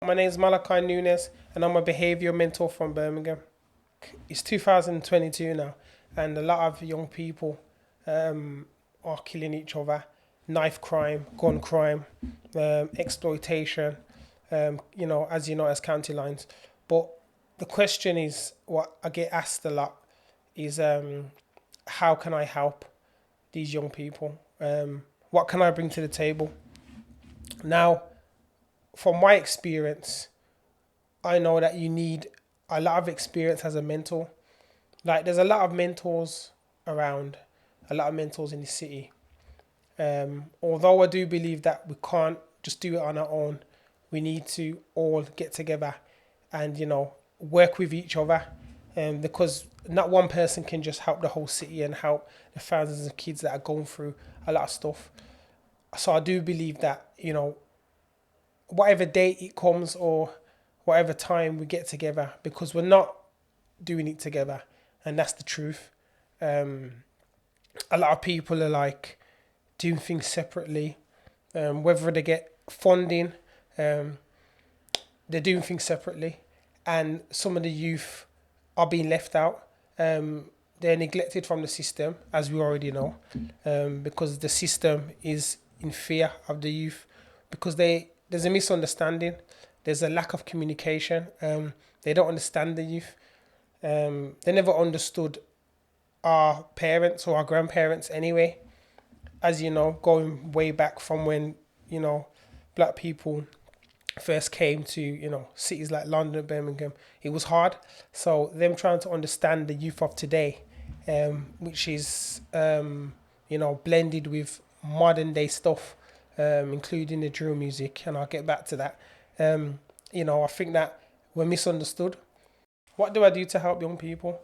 My name is Malachi Nunes, and I'm a behaviour mentor from Birmingham. It's 2022 now, and a lot of young people are killing each other. Knife crime, gun crime, exploitation, as you know, as county lines. But the question is, what I get asked a lot is, how can I help these young people? What can I bring to the table? Now, from my experience, I know that you need a lot of experience as a mentor. Like, there's a lot of mentors around, a lot of mentors in the city. Although I do believe that we can't just do it on our own, we need to all get together and, work with each other. Because not one person can just help the whole city and help the thousands of kids that are going through a lot of stuff. So I do believe that, whatever date it comes or whatever time we get together, because we're not doing it together, and that's the truth. A lot of people are like doing things separately, whether they get funding, they're doing things separately, and some of the youth are being left out. They're neglected from the system, as we already know, because the system is in fear of the youth, because there's a misunderstanding, there's a lack of communication. They don't understand the youth. They never understood our parents or our grandparents anyway. As you know, going way back from when, black people first came to, cities like London, Birmingham, it was hard. So them trying to understand the youth of today, which is, blended with modern day stuff, including the drill music, and I'll get back to that. I think that we're misunderstood. What do I do to help young people?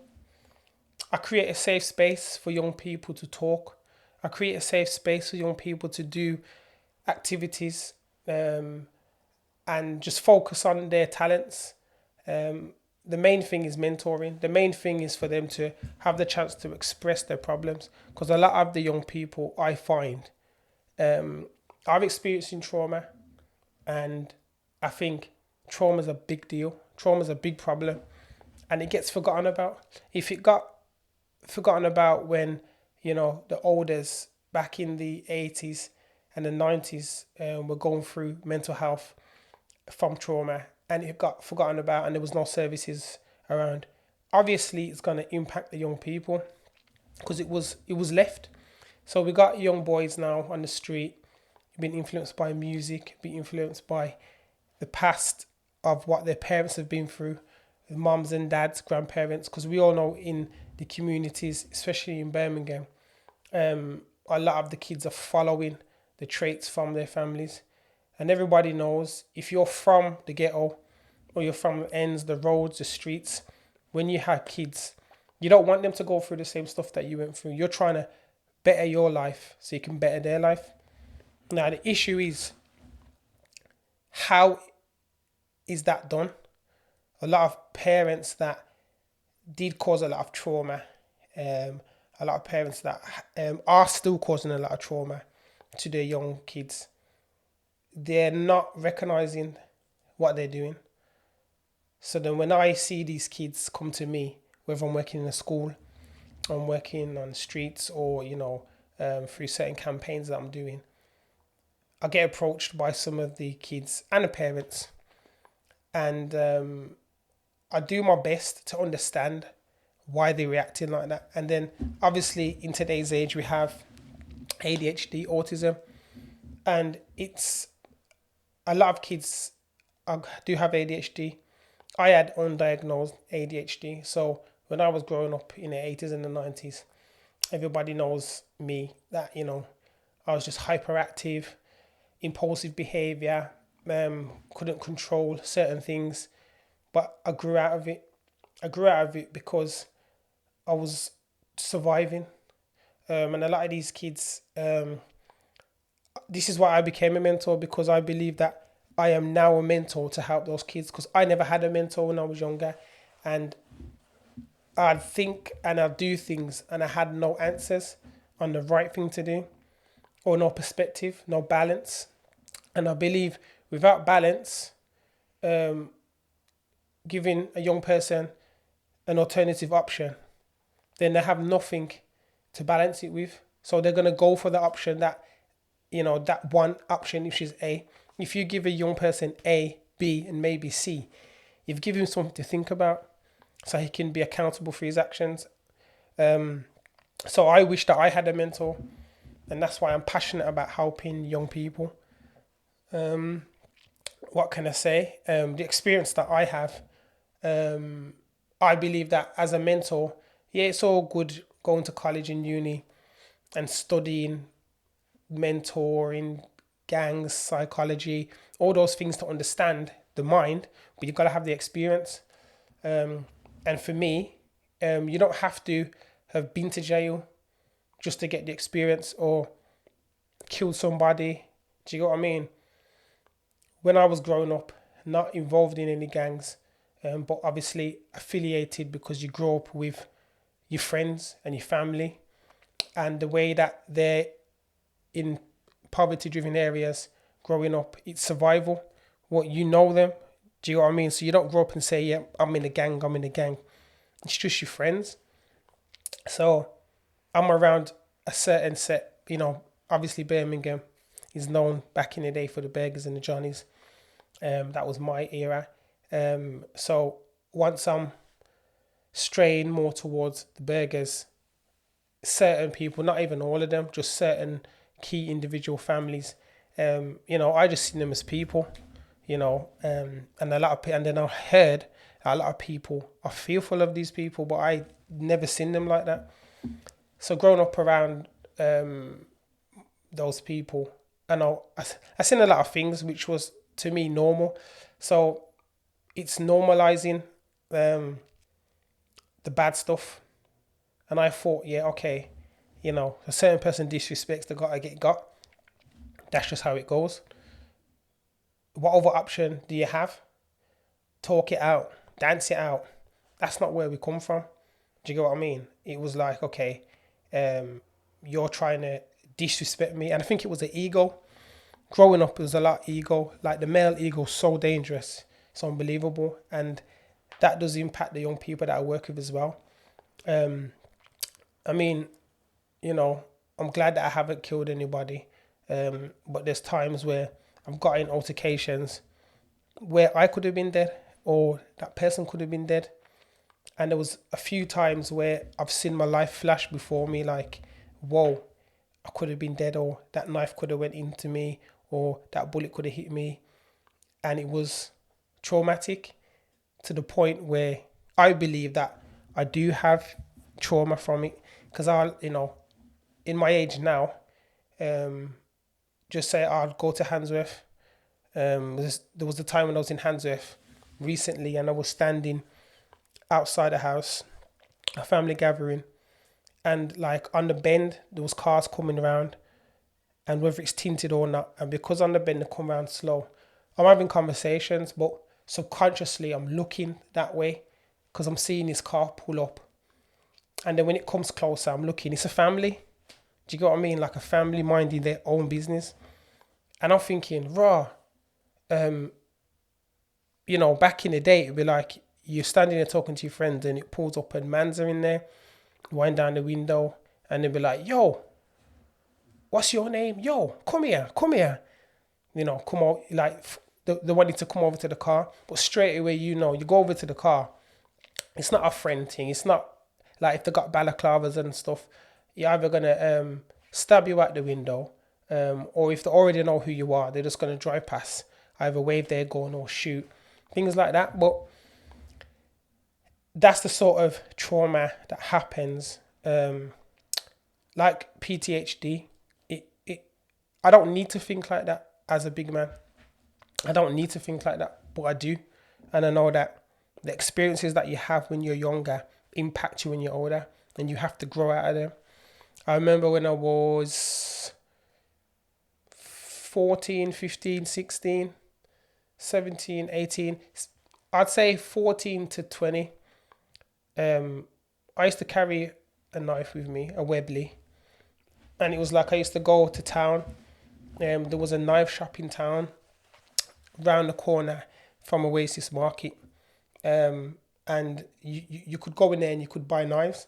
I create a safe space for young people to talk. I create a safe space for young people to do activities, and just focus on their talents. The main thing is mentoring. The main thing is for them to have the chance to express their problems. Because a lot of the young people I find, I've experienced in trauma, and I think trauma is a big deal. Trauma is a big problem, and it gets forgotten about. If it got forgotten about when, the elders back in the 80s and the 90s were going through mental health from trauma, and it got forgotten about and there was no services around, obviously it's going to impact the young people, because it was left. So we got young boys now on the street being influenced by music, being influenced by the past of what their parents have been through, mums and dads, grandparents, because we all know in the communities, especially in Birmingham, a lot of the kids are following the traits from their families. And everybody knows, if you're from the ghetto or you're from the ends, the roads, the streets, when you have kids, you don't want them to go through the same stuff that you went through. You're trying to better your life so you can better their life. Now, the issue is, how is that done? A lot of parents that did cause a lot of trauma, a lot of parents that are still causing a lot of trauma to their young kids, they're not recognizing what they're doing. So then when I see these kids come to me, whether I'm working in a school, I'm working on the streets, or, through certain campaigns that I'm doing, I get approached by some of the kids and the parents, and I do my best to understand why they're reacting like that. And then obviously in today's age we have ADHD, autism, and it's a lot of kids do have ADHD. I had undiagnosed ADHD. So when I was growing up in the 80s and the 90s, everybody knows me that, I was just hyperactive, impulsive behavior, couldn't control certain things, but I grew out of it. I grew out of it because I was surviving. And a lot of these kids, this is why I became a mentor, because I believe that I am now a mentor to help those kids, because I never had a mentor when I was younger, and I'd think and I'd do things and I had no answers on the right thing to do, or no perspective, no balance. And I believe without balance, giving a young person an alternative option, then they have nothing to balance it with. So they're going to go for the option that, that one option, which is A. If you give a young person A, B, and maybe C, you've given him something to think about so he can be accountable for his actions. So I wish that I had a mentor, and that's why I'm passionate about helping young people. What can I say? The experience that I have, I believe that as a mentor, yeah, it's all good going to college and uni and studying, mentoring, gangs, psychology, all those things to understand the mind, but you've got to have the experience. And for me, you don't have to have been to jail just to get the experience or killed somebody. Do you get what I mean? When I was growing up, not involved in any gangs, but obviously affiliated because you grow up with your friends and your family, and the way that they're in poverty-driven areas growing up, it's survival. What you know them, do you know what I mean? So you don't grow up and say, "Yeah, I'm in a gang. I'm in a gang." It's just your friends. So I'm around a certain set. Obviously Birmingham is known back in the day for the burgers and the Johnnies. That was my era. So once I'm straying more towards the burgers, certain people, not even all of them, just certain key individual families, I just see them as people, and a lot of people, and then I heard a lot of people are fearful of these people, but I never seen them like that. So growing up around those people, and I seen a lot of things which was to me normal. So it's normalizing the bad stuff. And I thought, yeah, okay, a certain person disrespects the guy I get got. That's just how it goes. What other option do you have? Talk it out, dance it out. That's not where we come from. Do you get what I mean? It was like, okay, you're trying to disrespect me. And I think it was the ego. Growing up, it was a lot of ego. Like the male ego is so dangerous. It's unbelievable. And that does impact the young people that I work with as well. I mean, I'm glad that I haven't killed anybody. But there's times where I've got in altercations where I could have been dead or that person could have been dead. And there was a few times where I've seen my life flash before me like, whoa, I could have been dead, or that knife could have went into me, or that bullet could have hit me. And it was traumatic to the point where I believe that I do have trauma from it. Because in my age now, just say I'll go to Handsworth. There was a time when I was in Handsworth recently, and I was standing outside a house, a family gathering, and like on the bend there was cars coming around, and whether it's tinted or not, and because on the bend they come around slow, I'm having conversations, but subconsciously I'm looking that way because I'm seeing this car pull up, and then when it comes closer I'm looking, it's a family. Do you get what I mean? Like a family minding their own business. And I'm thinking, back in the day, it'd be like you're standing there talking to your friends and it pulls up and mans are in there, wind down the window, and they'd be like, yo, what's your name? Yo, come here. Come out, like they wanted to come over to the car, but straight away, you go over to the car. It's not a friend thing. It's not like if they got balaclavas and stuff, you're either going to stab you out the window, or if they already know who you are, they're just going to drive past, either wave their gun or shoot, things like that. But that's the sort of trauma that happens. Like PTSD, I don't need to think like that as a big man. I don't need to think like that, but I do. And I know that the experiences that you have when you're younger impact you when you're older, and you have to grow out of them. I remember when I was 14, 15, 16, 17, 18, I'd say 14 to 20. I used to carry a knife with me, a Webley. And it was like I used to go to town. There was a knife shop in town. Round the corner, from Oasis Market. And you could go in there and you could buy knives.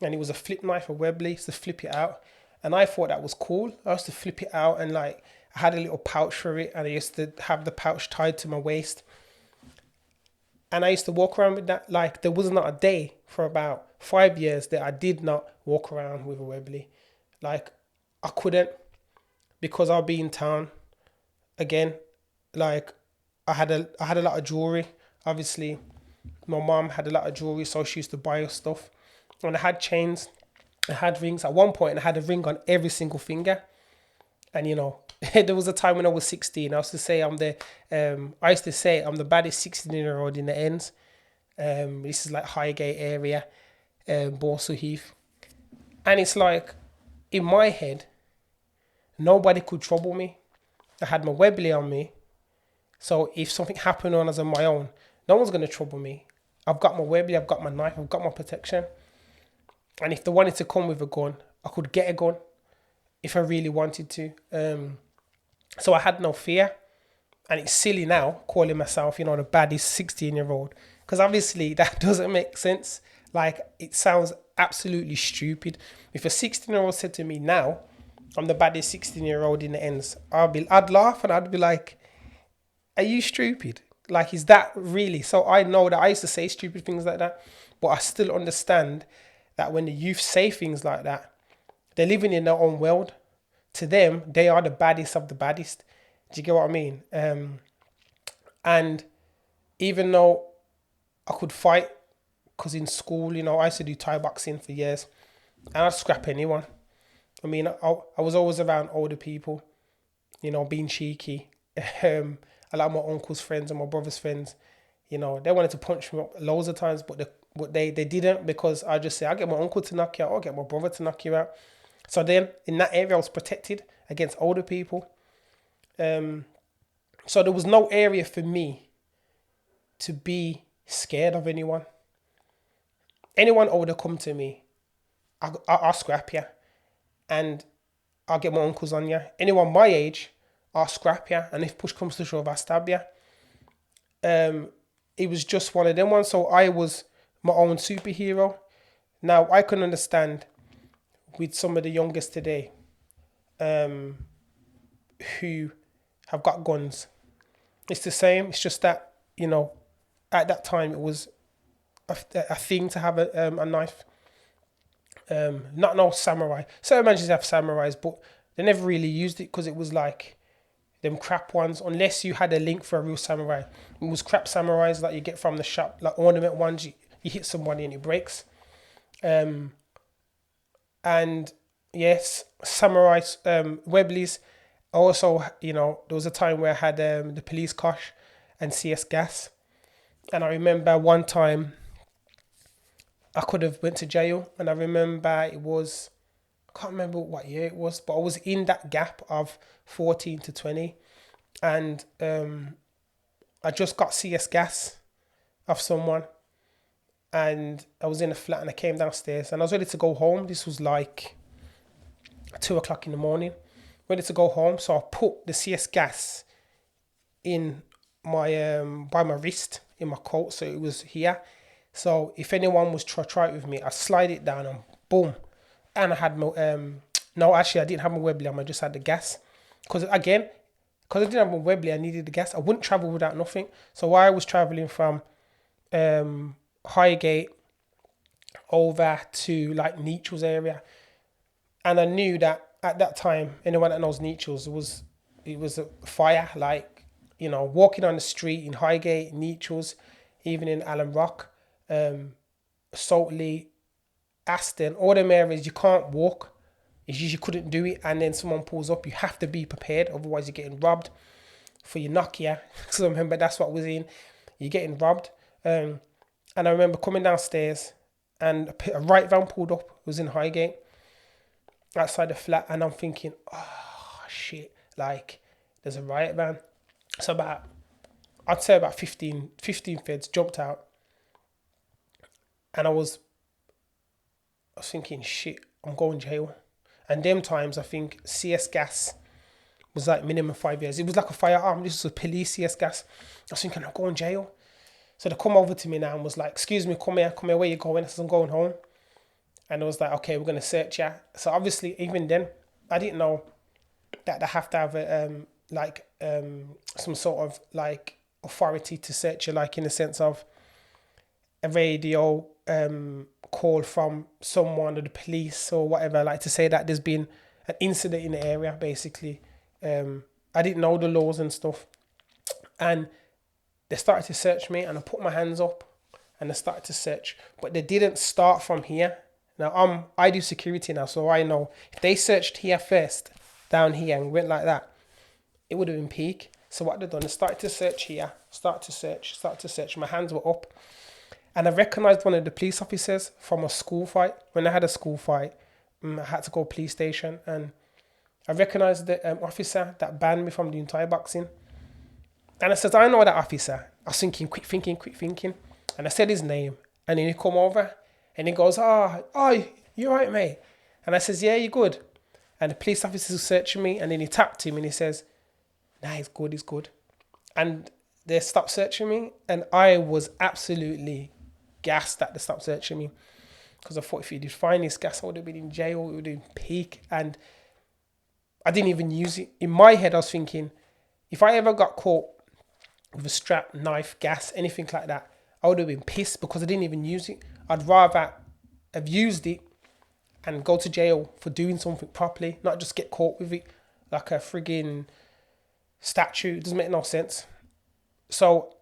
And it was a flip knife, a Webley, to flip it out. And I thought that was cool. I used to flip it out, and like I had a little pouch for it, and I used to have the pouch tied to my waist. And I used to walk around with that. Like there was not a day for about 5 years that I did not walk around with a Webley. Like I couldn't, because I'll be in town again. Like I had a lot of jewelry. Obviously, my mom had a lot of jewelry, so she used to buy us stuff. And I had chains, I had rings. At one point, I had a ring on every single finger. And you know, there was a time when I was 16. I used to say I'm the baddest 16-year-old in the ends. This is like Highgate area, Borsal Heath. And it's like, in my head, nobody could trouble me. I had my Webley on me. So if something happened when I was on my own, no one's going to trouble me. I've got my Webley, I've got my knife, I've got my protection. And if they wanted to come with a gun, I could get a gun if I really wanted to. So I had no fear. And it's silly now calling myself, the baddest 16-year-old. Because obviously that doesn't make sense. Like, it sounds absolutely stupid. If a 16-year-old said to me now, I'm the baddest 16-year-old in the ends, I'd laugh and I'd be like, are you stupid? Like, is that really? So I know that I used to say stupid things like that, but I still understand that when the youth say things like that, they're living in their own world. To them, they are the baddest of the baddest. Do you get what I mean? And even though I could fight, because in school, I used to do Thai boxing for years, and I'd scrap anyone. I mean, I was always around older people, being cheeky. A lot of my uncle's friends and my brother's friends, they wanted to punch me up loads of times, but they didn't, because I just say, I'll get my uncle to knock you out, I'll get my brother to knock you out. So then in that area, I was protected against older people. So there was no area for me to be scared of anyone. Anyone older come to me, I'll scrap you, and I'll get my uncles on you. Anyone my age, I'll scrap you, and if push comes to shove, I'll stab you. It was just one of them ones. So I was my own superhero. Now I can understand with some of the youngest today, who have got guns. It's the same. It's just that, at that time it was a thing to have a knife. Not no samurai. Certain managers have samurais, but they never really used it because it was like them crap ones, unless you had a link for a real samurai. It was crap samurais that you get from the shop, like ornament ones. You hit somebody and it breaks. And yes, samurai Webleys. Also, there was a time where I had the police kosh and CS gas. And I remember one time I could have went to jail, and I remember I can't remember what year it was, but I was in that gap of 14 to 20, and I just got CS gas off someone, and I was in a flat, and I came downstairs, and I was ready to go home. This was like 2:00 in the morning, ready to go home. So I put the CS gas in my by my wrist in my coat, so it was here. So if anyone was try it with me, I slide it down and boom. And I had my no, actually I didn't have my Webley on. I just had the gas, because I didn't have my Webley, I needed the gas. I wouldn't travel without nothing. So while I was traveling from Highgate over to like Nechel's area, and I knew that at that time, anyone that knows Nechel's, it was a fire. Like, walking on the street in Highgate, Nechel's, even in Allen Rock, Saltley, Aston, all them areas, you can't walk. You couldn't do it, and then someone pulls up. You have to be prepared, otherwise you're getting robbed for your Nokia. So I remember that's what was in. You're getting robbed. And I remember coming downstairs, and a right van pulled up. It was in Highgate, outside the flat, and I'm thinking, oh shit, like there's a riot van. So I'd say about 15 feds jumped out, and I was thinking, shit, I'm going to jail. And them times, I think CS gas was like minimum 5 years. It was like a firearm. This was a police CS gas. I was thinking, I'll go in jail. So they come over to me now and was like, excuse me, come here, where you going? I said, I'm going home. And it was like, okay, we're going to search you. So obviously, even then, I didn't know that they have to have some sort of like authority to search you, like in the sense of a radio call from someone or the police or whatever, like to say that there's been an incident in the area, basically. I didn't know the laws and stuff. And they started to search me, and I put my hands up and they started to search. But they didn't start from here. Now, I do security now, so I know if they searched here first, down here, and went like that, it would have been peak. So what they've done is started to search here, start to search. My hands were up. And I recognised one of the police officers from a school fight. When I had a school fight, I had to go police station. And I recognised the officer that banned me from doing Thai boxing. And I said, I know that officer. I was thinking, quick thinking. And I said his name. And then he come over and he goes, oh, you right, mate? And I says, yeah, you good? And the police officer was searching me, and then he tapped him and he says, nah, he's good. And they stopped searching me, and I was absolutely gassed that they stopped searching me, because I thought if you did find this gas, I would have been in jail, it would have been peak. And I didn't even use it. In my head, I was thinking, if I ever got caught with a strap, knife, gas, anything like that, I would have been pissed because I didn't even use it. I'd rather have used it and go to jail for doing something properly, not just get caught with it like a frigging statue. It doesn't make no sense. So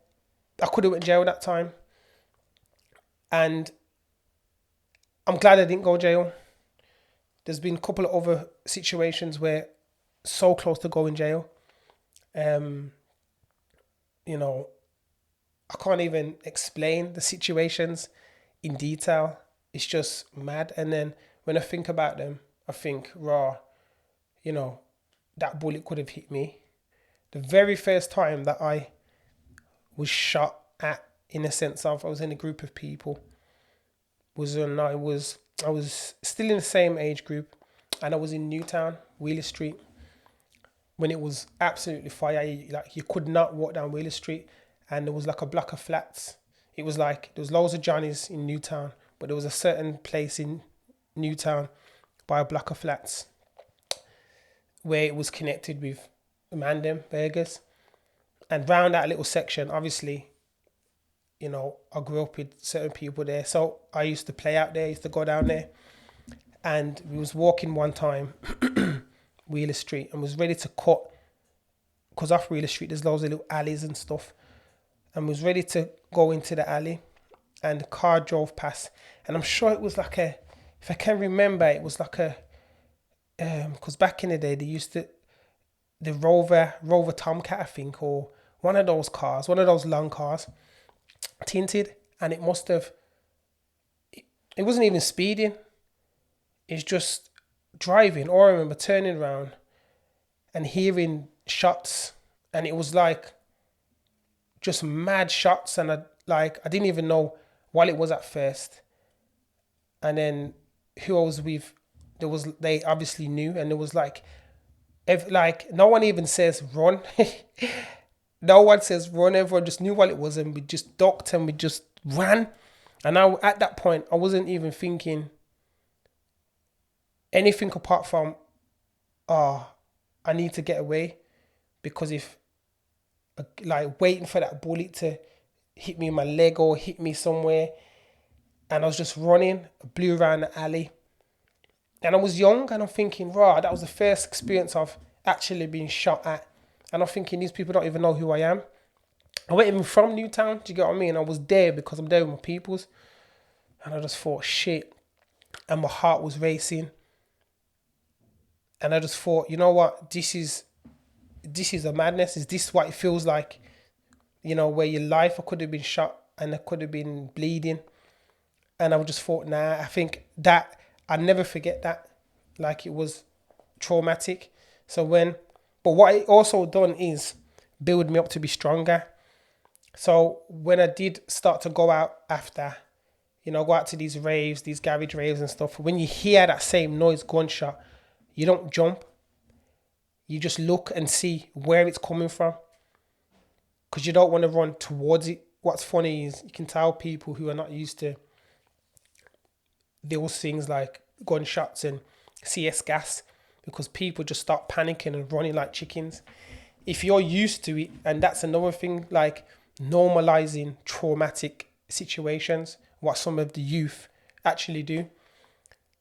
I could have went to jail that time. And I'm glad I didn't go to jail. There's been a couple of other situations where so close to going to jail. I can't even explain the situations in detail. It's just mad. And then when I think about them, I think, that bullet could have hit me. The very first time that I was shot at, in a sense of, I was in a group of people, I was still in the same age group, and I was in Newtown, Wheeler Street, when it was absolutely fire. You could not walk down Wheeler Street, and there was like a block of flats. It was like, there was loads of Johnnies in Newtown, but there was a certain place in Newtown by a block of flats where it was connected with Mandem, Vegas. And round that little section, obviously, I grew up with certain people there. So I used to play out there, used to go down there. And we was walking one time, Wheeler Street, and was ready to cut, because off Wheeler Street, there's loads of little alleys and stuff. And was ready to go into the alley, and the car drove past. And I'm sure it was like if I can remember, it was like because back in the day, they used to, the Rover Tomcat, I think, or one of those long cars, tinted, and it must have, it wasn't even speeding, it's just driving. Or I remember turning around and hearing shots, and it was like just mad shots, and I didn't even know what it was at first. And then who I was with, they obviously knew, and it was like, no one even says run. No one says run. Everyone just knew what it was, and we just ducked and we just ran. And at that point, I wasn't even thinking anything apart from, I need to get away, because if, waiting for that bullet to hit me in my leg or hit me somewhere, and I was just running, I blew around the alley. And I was young, and I'm thinking, that was the first experience of actually being shot at. And I'm thinking, these people don't even know who I am. I wasn't even from Newtown, do you get what I mean? I was there because I'm there with my peoples. And I just thought, shit. And my heart was racing. And I just thought, you know what? This is a madness. Is this what it feels like? Where your life, I could have been shot and I could have been bleeding. And I just thought, nah, I think that, I'll never forget that. Like, it was traumatic. But what it also done is build me up to be stronger. So when I did start to go out after, go out to these raves, these garage raves and stuff, when you hear that same noise, gunshot, you don't jump. You just look and see where it's coming from, because you don't want to run towards it. What's funny is you can tell people who are not used to those things like gunshots and CS gas, because people just start panicking and running like chickens. If you're used to it, and that's another thing, like normalizing traumatic situations, what some of the youth actually do.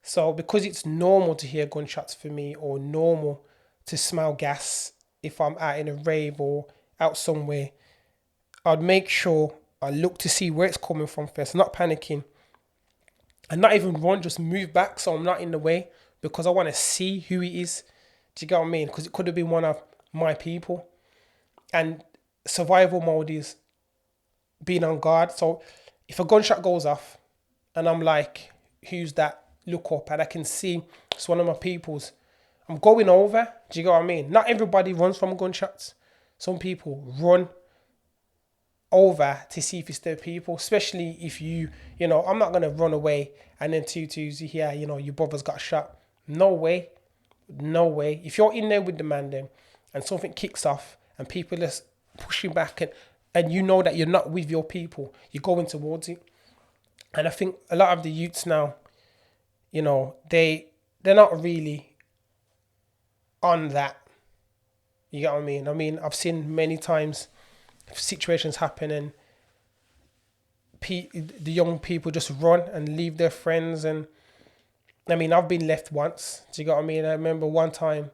So because it's normal to hear gunshots for me, or normal to smell gas if I'm out in a rave or out somewhere, I'd make sure I look to see where it's coming from first, not panicking, and not even run, just move back so I'm not in the way, because I want to see who it is. Do you get what I mean? Because it could have been one of my people. And survival mode is being on guard. So if a gunshot goes off and I'm like, who's that? Look up and I can see it's one of my people's, I'm going over. Do you get what I mean? Not everybody runs from gunshots. Some people run over to see if it's their people, especially if I'm not going to run away and then two-twos, you hear, your brother's got shot. No way. No way. If you're in there with the man then, and something kicks off and people just pushing back, and you know that you're not with your people, you're going towards it. And I think a lot of the youths now, they're not really on that. You get what I mean? I mean, I've seen many times situations happen and the young people just run and leave their friends. And I mean, I've been left once. Do you get what I mean? I remember one time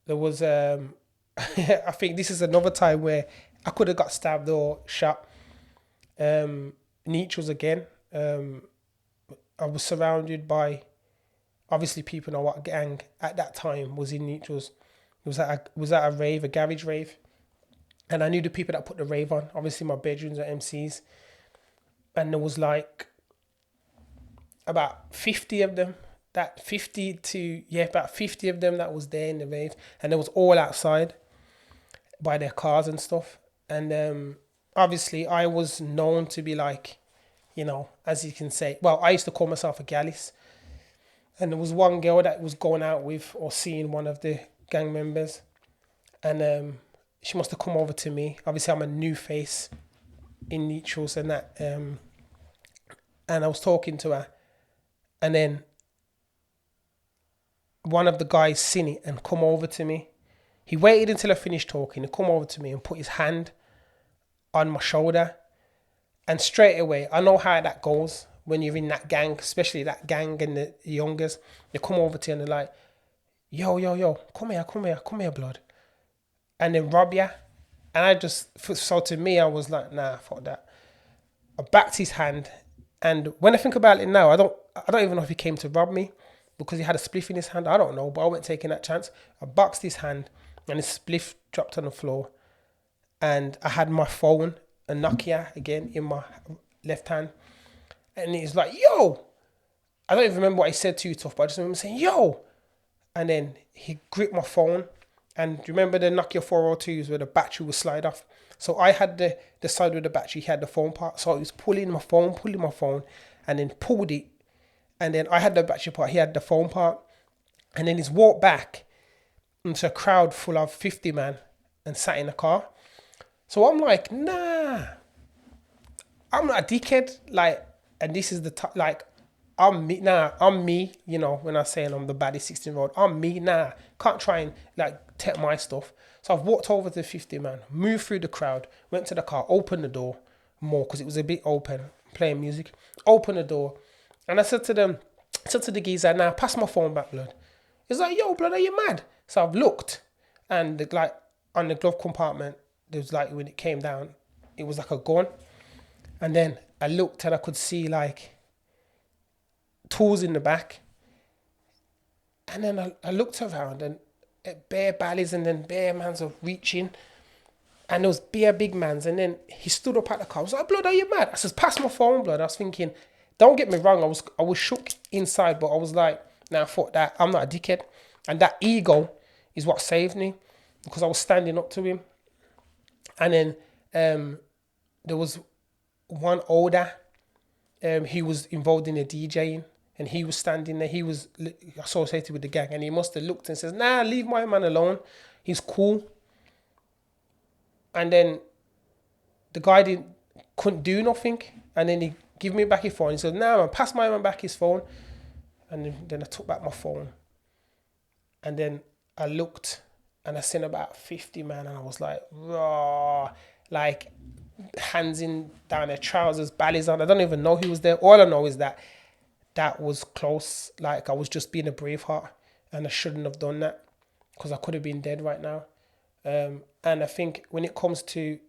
there was, I think this is another time where I could have got stabbed or shot. Neutrals again. I was surrounded by, obviously people know what gang at that time was in neutrals. It was at a rave, a garage rave. And I knew the people that put the rave on. Obviously my bedrooms are MCs. And there was like about 50 of them. About 50 of them that was there in the rave. And it was all outside by their cars and stuff. And obviously I was known to be like, as you can say, well, I used to call myself a gallis. And there was one girl that was going out with or seeing one of the gang members. And she must have come over to me. Obviously, I'm a new face in neutrals and that. And I was talking to her. And then one of the guys seen it and come over to me. He waited until I finished talking to come over to me and put his hand on my shoulder. And straight away, I know how that goes when you're in that gang, especially that gang and the youngers. They come over to you and they're like, yo, come here, blood. And then rob you. And so to me, I was like, nah, fuck that. I backed his hand. And when I think about it now, I don't even know if he came to rob me because he had a spliff in his hand. I don't know, but I wasn't taking that chance. I boxed his hand and his spliff dropped on the floor. And I had my phone, a Nokia again, in my left hand. And he's like, yo. I don't even remember what he said to you, tough, but I just remember saying, yo. And then he gripped my phone. And do you remember the Nokia 402s where the battery would slide off? So I had the side with the battery, he had the phone part. So he was pulling my phone, and then pulled it. And then I had the battery part, he had the phone part. And then he's walked back into a crowd full of 50 man and sat in the car. So I'm like, nah, I'm not a dickhead. Like, and this is I'm me, when I'm saying I'm the baddest 16-year-old, I'm me, can't try and take my stuff. So I've walked over to the 50 man, moved through the crowd, went to the car, opened the door more because it was a bit open, playing music, opened the door. And I said to the geezer, nah, pass my phone back, blood. He's like, yo, blood, are you mad? So I've looked and on the glove compartment, there was when it came down, it was like a gun. And then I looked and I could see tools in the back. And then I looked around and bare baddies and then bare mans are reaching. And there was bare big mans. And then he stood up at the car. I was like, blood, are you mad? I said, pass my phone, blood. I was thinking, don't get me wrong. I was shook inside, but I was like, nah, fuck that. I'm not a dickhead. And that ego is what saved me because I was standing up to him. And then there was one older, he was involved in the DJing. and he was standing there. He was associated with the gang, and he must have looked and says, "Nah, leave my man alone. He's cool." And then the guy couldn't do nothing, and then he give me back his phone. He said, "Nah, man, pass my man back his phone." And then I took back my phone, and then I looked, and I seen about 50 man, and I was like, raw, like hands in down their trousers, bellies on. I don't even know who was there. All I know is that was close. Like I was just being a braveheart, and I shouldn't have done that because I could have been dead right now. And I think when it comes to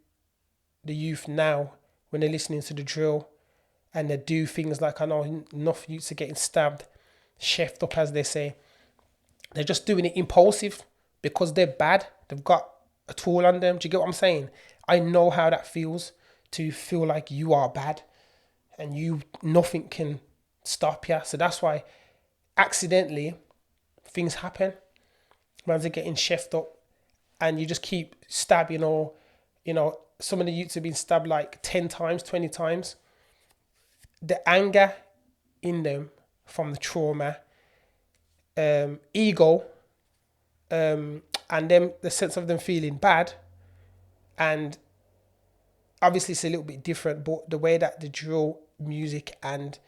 the youth now, when they're listening to the drill and they do things like, I know enough youths are getting stabbed, chefed up as they say, they're just doing it impulsive because they're bad. They've got a tool on them. Do you get what I'm saying? I know how that feels to feel like you are bad and nothing can stop you. So that's why accidentally things happen. Man's are getting chefed up and you just keep stabbing, or, some of the youths have been stabbed like 10 times, 20 times. The anger in them from the trauma, ego, and then the sense of them feeling bad. And obviously it's a little bit different, but the way that the drill music and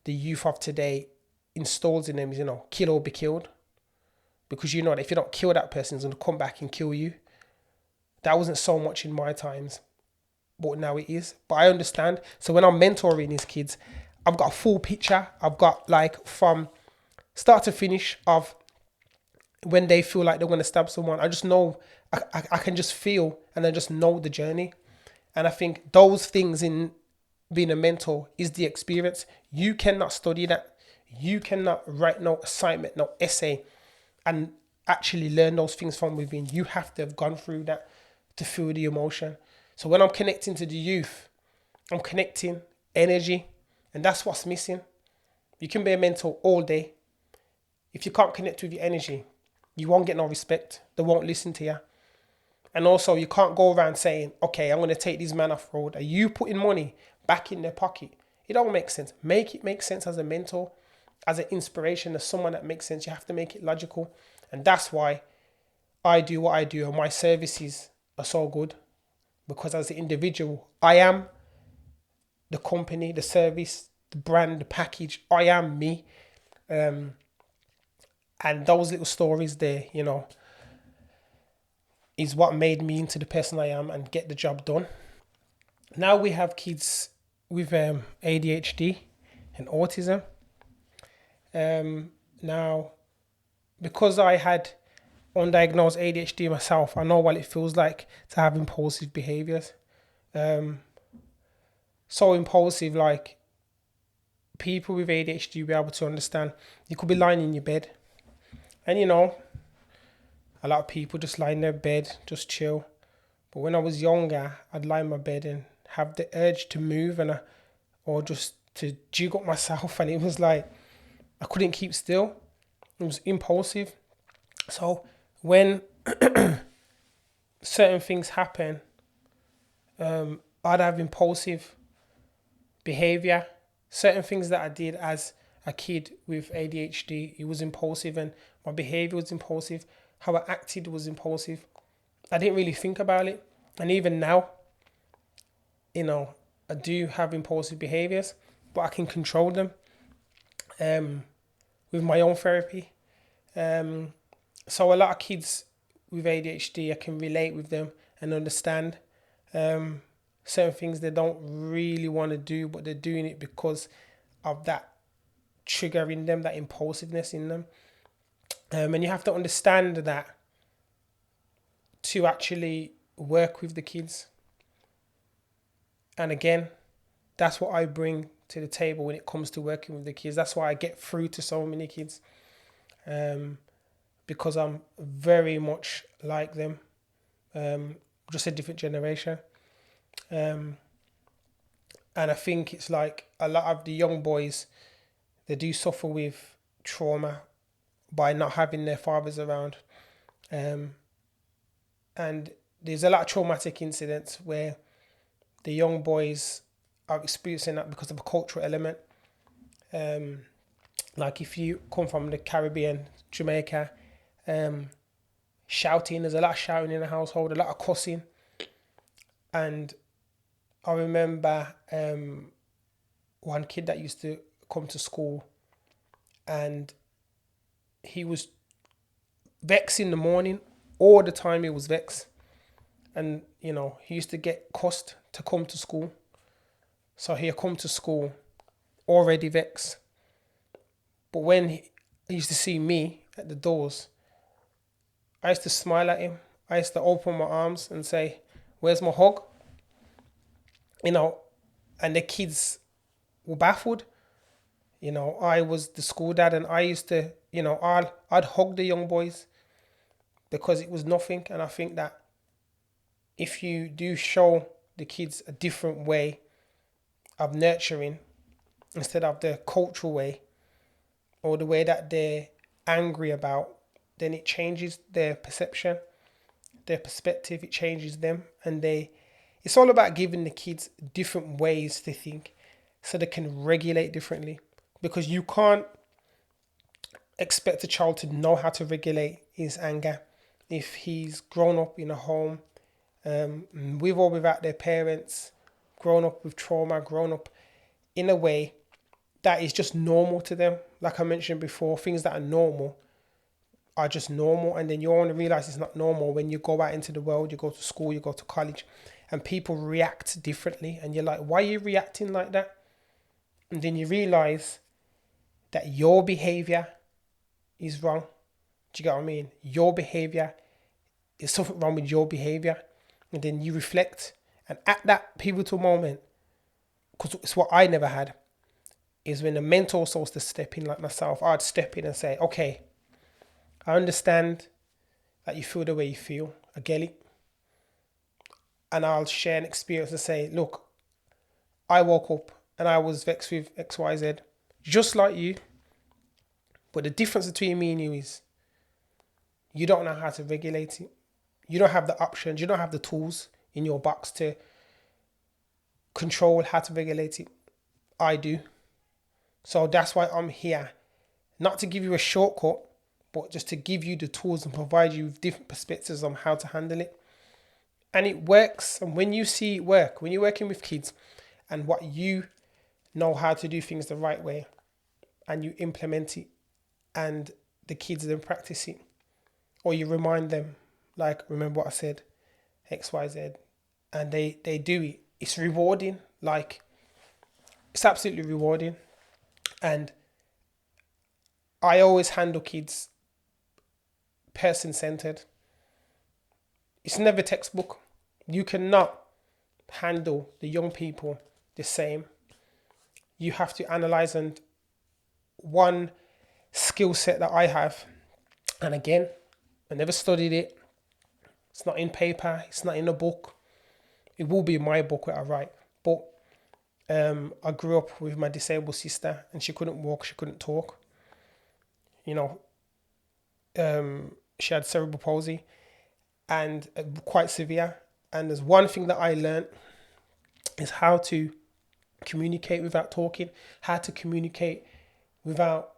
the youth of today installs in them is, kill or be killed. Because that if you don't kill that person, it's going to come back and kill you. That wasn't so much in my times, but now it is. But I understand. So when I'm mentoring these kids, I've got a full picture. I've got like from start to finish of when they feel like they're going to stab someone. I just know, I can just feel, and I just know the journey. And I think those things in being a mentor is the experience. You cannot study that. You cannot write no assignment, no essay, and actually learn those things from within. You have to have gone through that to feel the emotion. So when I'm connecting to the youth, I'm connecting energy, and that's what's missing. You can be a mentor all day. If you can't connect with your energy, you won't get no respect. They won't listen to you. And also, you can't go around saying, okay, I'm going to take this man off road. Are you putting money back in their pocket? It don't make sense. Make it make sense as a mentor, as an inspiration, as someone that makes sense. You have to make it logical. And that's why I do what I do, and my services are so good. Because as an individual, I am the company, the service, the brand, the package. I am me. And those little stories there, is what made me into the person I am and get the job done. Now we have kids with ADHD and autism. Now, because I had undiagnosed ADHD myself, I know what it feels like to have impulsive behaviors. So impulsive, like people with ADHD will be able to understand. You could be lying in your bed, and a lot of people just lie in their bed, just chill. But when I was younger, I'd lie in my bed and have the urge to move or just to jig up myself, and it was like I couldn't keep still. It was impulsive. So when certain things happen, I'd have impulsive behavior. Certain things that I did as a kid with ADHD, it was impulsive, and my behavior was impulsive. How I acted was impulsive. I didn't really think about it. And even now, I do have impulsive behaviors, but I can control them with my own therapy. So a lot of kids with ADHD, I can relate with them and understand certain things they don't really want to do, but they're doing it because of that trigger in them, that impulsiveness in them. And you have to understand that to actually work with the kids. And again, that's what I bring to the table when it comes to working with the kids. That's why I get through to so many kids. Because I'm very much like them. Just a different generation. And I think it's like a lot of the young boys, they do suffer with trauma by not having their fathers around. And there's a lot of traumatic incidents where the young boys are experiencing that because of a cultural element. Like if you come from the Caribbean, Jamaica, shouting, there's a lot of shouting in the household, a lot of cussing. And I remember one kid that used to come to school, and he was vexed in the morning. All the time he was vexed. And, he used to get cussed to come to school. So he'd come to school already vexed. But when he used to see me at the doors, I used to smile at him. I used to open my arms and say, "Where's my hug?" And the kids were baffled. I was the school dad, and I used to, I'd hug the young boys because it was nothing. And I think that if you do show the kids a different way of nurturing instead of the cultural way or the way that they're angry about, then it changes their perception, their perspective, it changes them. And it's all about giving the kids different ways to think so they can regulate differently. Because you can't expect a child to know how to regulate his anger if he's grown up in a home with or without their parents, grown up with trauma, grown up in a way that is just normal to them. Like I mentioned before, things that are normal are just normal, and then you only realize it's not normal when you go out into the world, you go to school, you go to college, and people react differently, and you're like, why are you reacting like that? And then you realize that your behavior is wrong. Do you get what I mean? Your behavior is something wrong with your behavior. And then you reflect. And at that pivotal moment, because it's what I never had, is when the mentor was supposed to step in, like myself, I'd step in and say, okay, I understand that you feel the way you feel. I get it. And I'll share an experience and say, look, I woke up and I was vexed with XYZ, just like you. But the difference between me and you is you don't know how to regulate it. You don't have the options. You don't have the tools in your box to control how to regulate it. I do. So that's why I'm here. Not to give you a shortcut, but just to give you the tools and provide you with different perspectives on how to handle it. And it works. And when you see it work, when you're working with kids and what you know how to do things the right way and you implement it and the kids then practice it, or you remind them, like, remember what I said, X, Y, Z, and they do it. It's rewarding. Like, it's absolutely rewarding. And I always handle kids person-centered. It's never textbook. You cannot handle the young people the same. You have to analyze, and one skill set that I have, and again, I never studied it. It's not in paper. It's not in a book. It will be in my book where I write. But I grew up with my disabled sister, and she couldn't walk. She couldn't talk. She had cerebral palsy, and quite severe. And there's one thing that I learned is how to communicate without talking, how to communicate without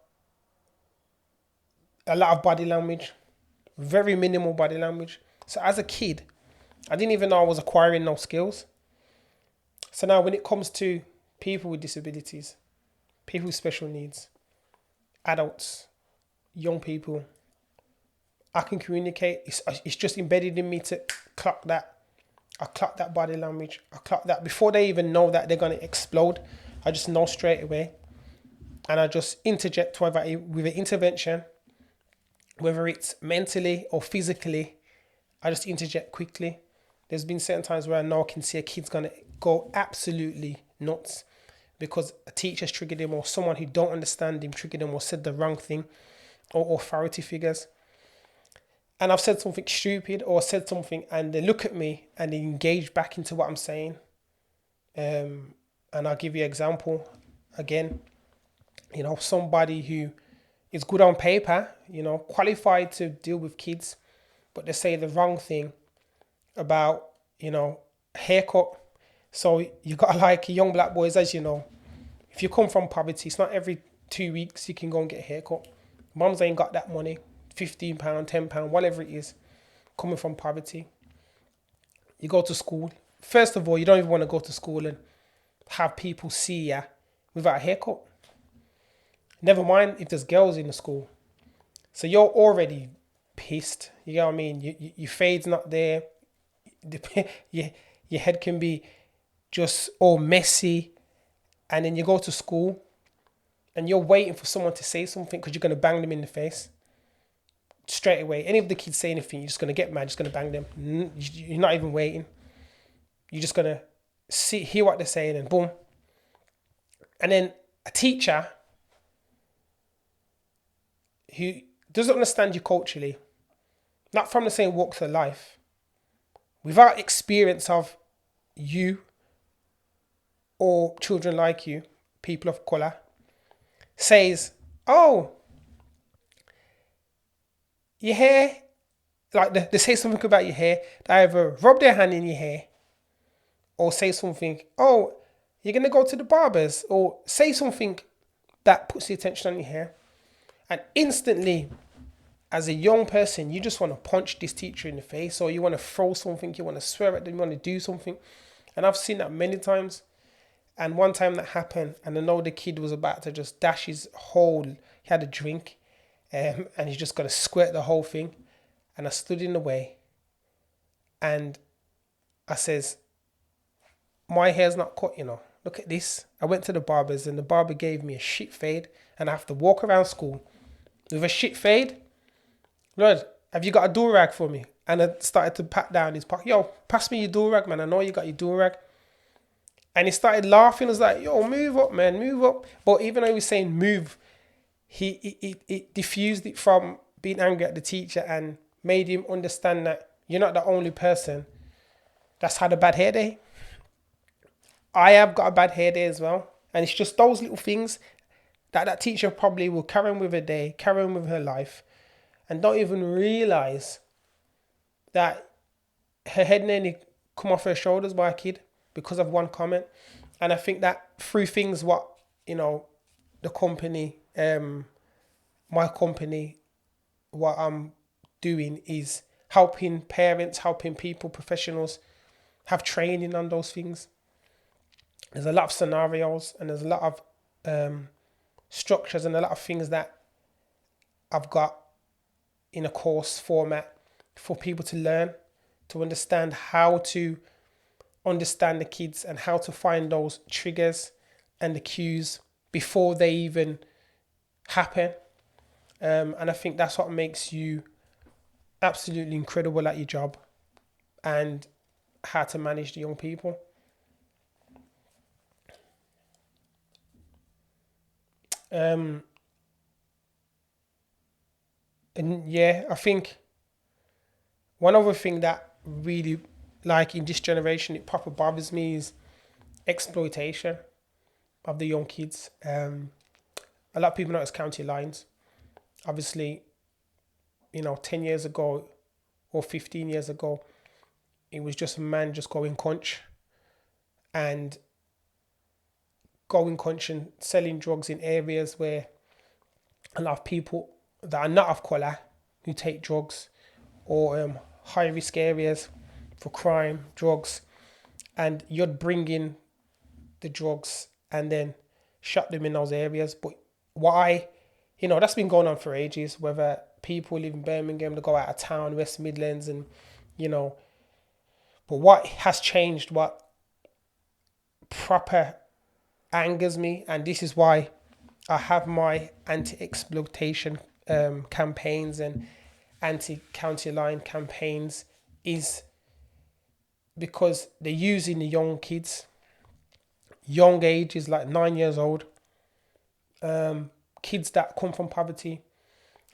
a lot of body language, very minimal body language. So as a kid, I didn't even know I was acquiring those skills. So now when it comes to people with disabilities, people with special needs, adults, young people, I can communicate. It's just embedded in me to clock that. I clock that body language. I clock that before they even know that they're going to explode. I just know straight away. And I just interject with an intervention, whether it's mentally or physically. I just interject quickly. There's been certain times where I know I can see a kid's going to go absolutely nuts because a teacher's triggered him, or someone who don't understand him triggered him, or said the wrong thing, or authority figures. And I've said something stupid or said something, and they look at me and they engage back into what I'm saying. And I'll give you an example. Again, somebody who is good on paper, qualified to deal with kids, but they say the wrong thing about, haircut. So you got like young black boys, as you know, if you come from poverty, it's not every 2 weeks, you can go and get a haircut. Mums ain't got that money, £15, £10, whatever it is, coming from poverty. You go to school. First of all, you don't even want to go to school and have people see ya without a haircut. Never mind if there's girls in the school. So you're already pissed. You know what I mean? Your fade's not there. Your head can be just all messy. And then you go to school and you're waiting for someone to say something because you're going to bang them in the face. Straight away. Any of the kids say anything, you're just going to get mad, just going to bang them. You're not even waiting. You're just going to hear what they're saying and boom. And then a teacher who doesn't understand you culturally, not from the same walks of life, without experience of you or children like you, people of colour, says, oh, your hair, like they say something about your hair, they either rub their hand in your hair or say something, oh, you're going to go to the barbers, or say something that puts the attention on your hair. And instantly, as a young person, you just want to punch this teacher in the face, or you want to throw something, you want to swear at them, you want to do something. And I've seen that many times. And one time that happened, and I know the kid was about to just dash his whole, he had a drink, and he's just going to squirt the whole thing. And I stood in the way, and I says, my hair's not cut, you know. Look at this. I went to the barbers, and the barber gave me a shit fade, and I have to walk around school with a shit fade. Lord, have you got a do-rag for me? And I started to pat down his pocket. Yo, pass me your do-rag, man. I know you got your do-rag. And he started laughing. I was like, yo, move up, man, move up. But even though he was saying move, he diffused it from being angry at the teacher and made him understand that you're not the only person that's had a bad hair day. I have got a bad hair day as well. And it's just those little things that teacher probably will carry on with her day, carry on with her life, and don't even realise that her head nearly come off her shoulders by a kid because of one comment. And I think that through things what, you know, the company, my company, what I'm doing is helping parents, helping people, professionals have training on those things. There's a lot of scenarios and there's a lot of structures and a lot of things that I've got in a course format for people to learn, to understand how to understand the kids and how to find those triggers and the cues before they even happen. And I think that's what makes you absolutely incredible at your job and how to manage the young people. And yeah, I think one other thing that really, like in this generation, it proper bothers me is exploitation of the young kids. A lot of people know it's county lines. Obviously, 10 years ago or 15 years ago, it was just a man just going conch and selling drugs in areas where a lot of people that are not of colour who take drugs, or high risk areas for crime, drugs, and you'd bring in the drugs and then shut them in those areas. But why? That's been going on for ages, whether people live in Birmingham, they go out of town, West Midlands, and, but what has changed, what proper angers me, and this is why I have my anti-exploitation campaigns and anti-county line campaigns, is because they're using the young kids, young ages, like 9 years old, kids that come from poverty,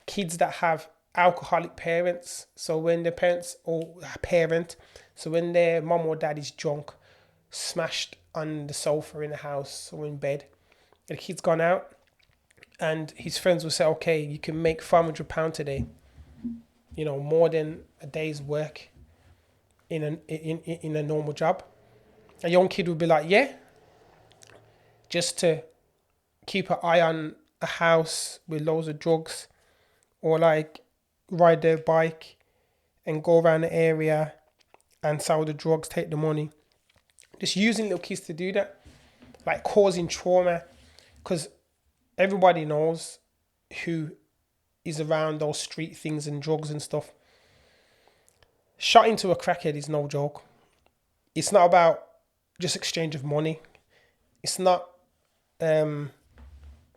kids that have alcoholic parents. So when their parents or parent, so when their mom or dad is drunk, smashed on the sofa in the house or in bed, the kid's gone out, and his friends will say, okay, you can make £500 today, more than a day's work in a normal job. A young kid would be like, yeah, just to keep an eye on a house with loads of drugs, or like ride their bike and go around the area and sell the drugs, take the money. Just using little kids to do that, like causing trauma, because everybody knows who is around those street things and drugs and stuff. Shot into a crackhead is no joke. It's not about just exchange of money. It's not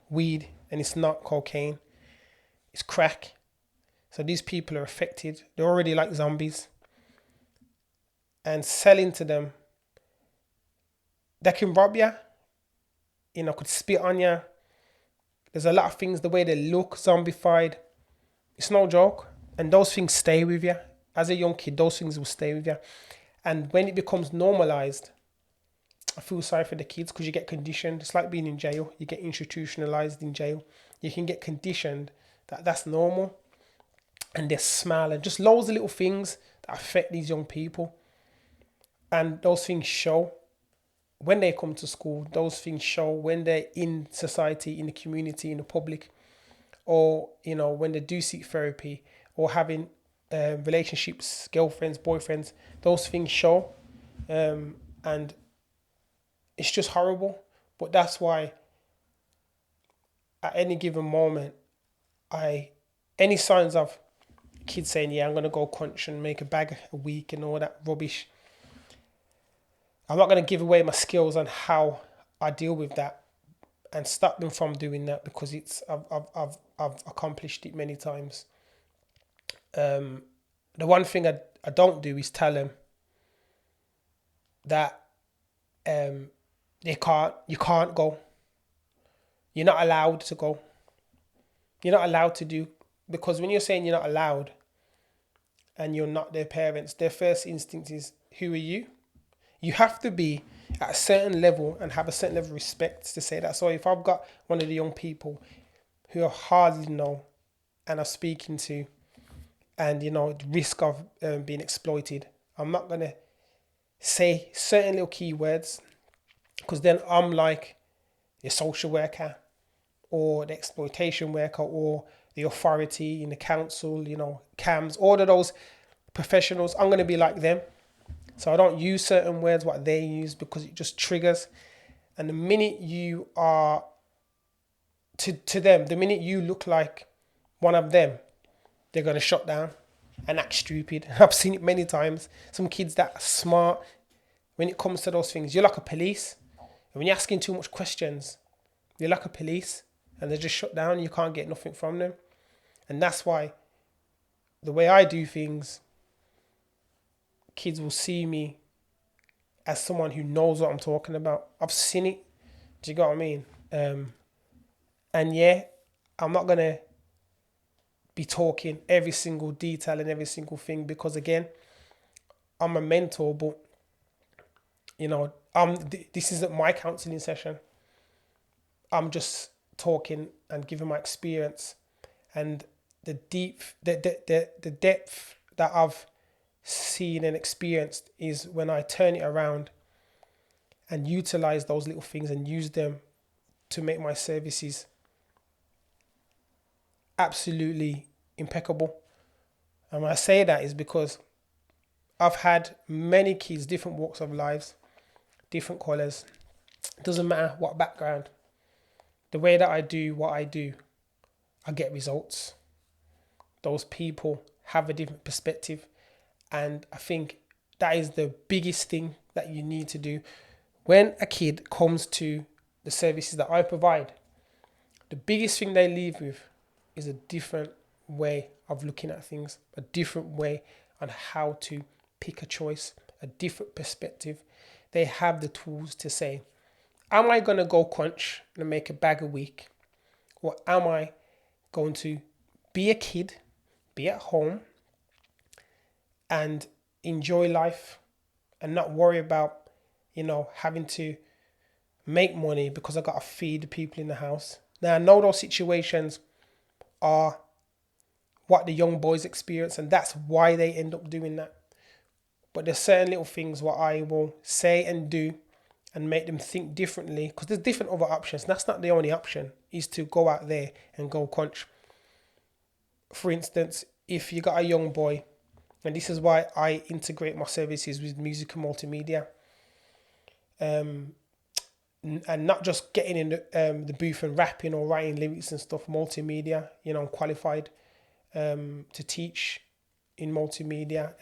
weed, and it's not cocaine. It's crack. So these people are affected. They're already like zombies. And selling to them, they can rob you, could spit on you. There's a lot of things, the way they look, zombified. It's no joke. And those things stay with you. As a young kid, those things will stay with you. And when it becomes normalized, I feel sorry for the kids, because you get conditioned. It's like being in jail. You get institutionalized in jail. You can get conditioned that that's normal. And they smile, and just loads of little things that affect these young people. And those things show when they come to school. Those things show when they're in society, in the community, in the public, or when they do seek therapy or having relationships, girlfriends, boyfriends. Those things show, and it's just horrible. But that's why at any given moment, any signs of kids saying, yeah, I'm going to go crunch and make a bag a week and all that rubbish, I'm not going to give away my skills on how I deal with that and stop them from doing that, because I've accomplished it many times. The one thing I don't do is tell them that you can't go. You're not allowed to go. You're not allowed to do, because when you're saying you're not allowed and you're not their parents, their first instinct is, who are you? You have to be at a certain level and have a certain level of respect to say that. So if I've got one of the young people who I hardly know and I'm speaking to, and the risk of being exploited, I'm not going to say certain little keywords, because then I'm like the social worker or the exploitation worker or the authority in the council, CAMS, all of those professionals. I'm going to be like them. So I don't use certain words what they use, because it just triggers. And the minute you are to them, the minute you look like one of them, they're going to shut down and act stupid. I've seen it many times. Some kids that are smart, when it comes to those things, you're like a police. And when you're asking too much questions, you're like a police, and they just shut down and you can't get nothing from them. And that's why the way I do things, kids will see me as someone who knows what I'm talking about. I've seen it. Do you get what I mean? And yeah, I'm not going to be talking every single detail and every single thing, because again, I'm a mentor, but this isn't my counseling session. I'm just talking and giving my experience, and the depth that I've seen and experienced is when I turn it around and utilize those little things and use them to make my services absolutely impeccable. And when I say that is because I've had many kids, different walks of lives, different colours. Doesn't matter what background. The way that I do what I do, I get results. Those people have a different perspective. And I think that is the biggest thing that you need to do. When a kid comes to the services that I provide, the biggest thing they leave with is a different way of looking at things, a different way on how to pick a choice, a different perspective. They have the tools to say, am I going to go crunch and make a bag a week? Or am I going to be a kid, be at home, and enjoy life and not worry about, having to make money because I got to feed the people in the house? Now, I know those situations are what the young boys experience, and that's why they end up doing that. But there's certain little things what I will say and do and make them think differently, because there's different other options. That's not the only option, is to go out there and go crunch. For instance, if you got a young boy, and this is why I integrate my services with music and multimedia, and not just getting in the booth and rapping or writing lyrics and stuff, multimedia. I'm qualified to teach in multimedia.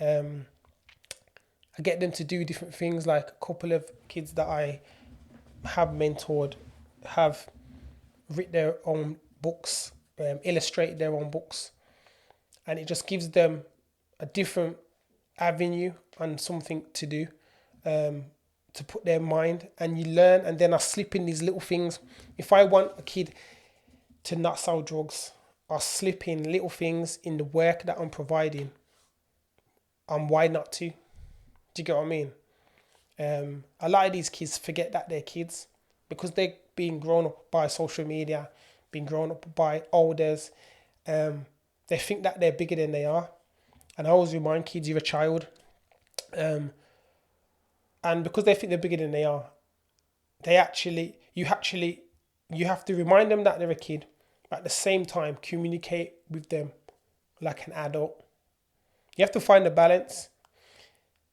I get them to do different things, like a couple of kids that I have mentored have written their own books, illustrated their own books, and it just gives them a different avenue and something to do, to put their mind, and you learn. And then I slip in these little things. If I want a kid to not sell drugs, I slip in little things in the work that I'm providing, and why not to? Do you get what I mean? A lot of these kids forget that they're kids because they're being grown up by social media, being grown up by elders. They think that they're bigger than they are. And I always remind kids, you're a child. And because they think they're bigger than they are, you have to remind them that they're a kid, but at the same time, communicate with them like an adult. You have to find a balance.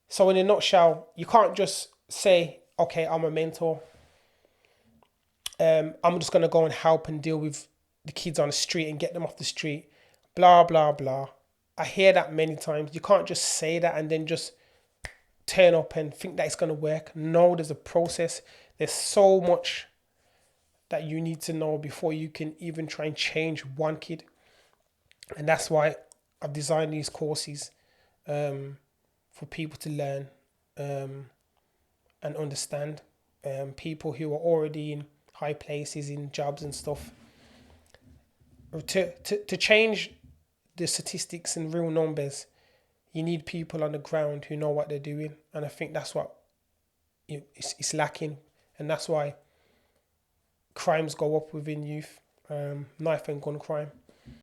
So in a nutshell, you can't just say, okay, I'm a mentor. I'm just going to go and help and deal with the kids on the street and get them off the street. Blah, blah, blah. I hear that many times. You can't just say that and then just turn up and think that it's going to work. No, there's a process. There's so much that you need to know before you can even try and change one kid. And that's why I've designed these courses, for people to learn and understand. People who are already in high places, in jobs and stuff. To change the statistics and real numbers, you need people on the ground who know what they're doing. And I think that's what it's lacking. And that's why crimes go up within youth, knife and gun crime.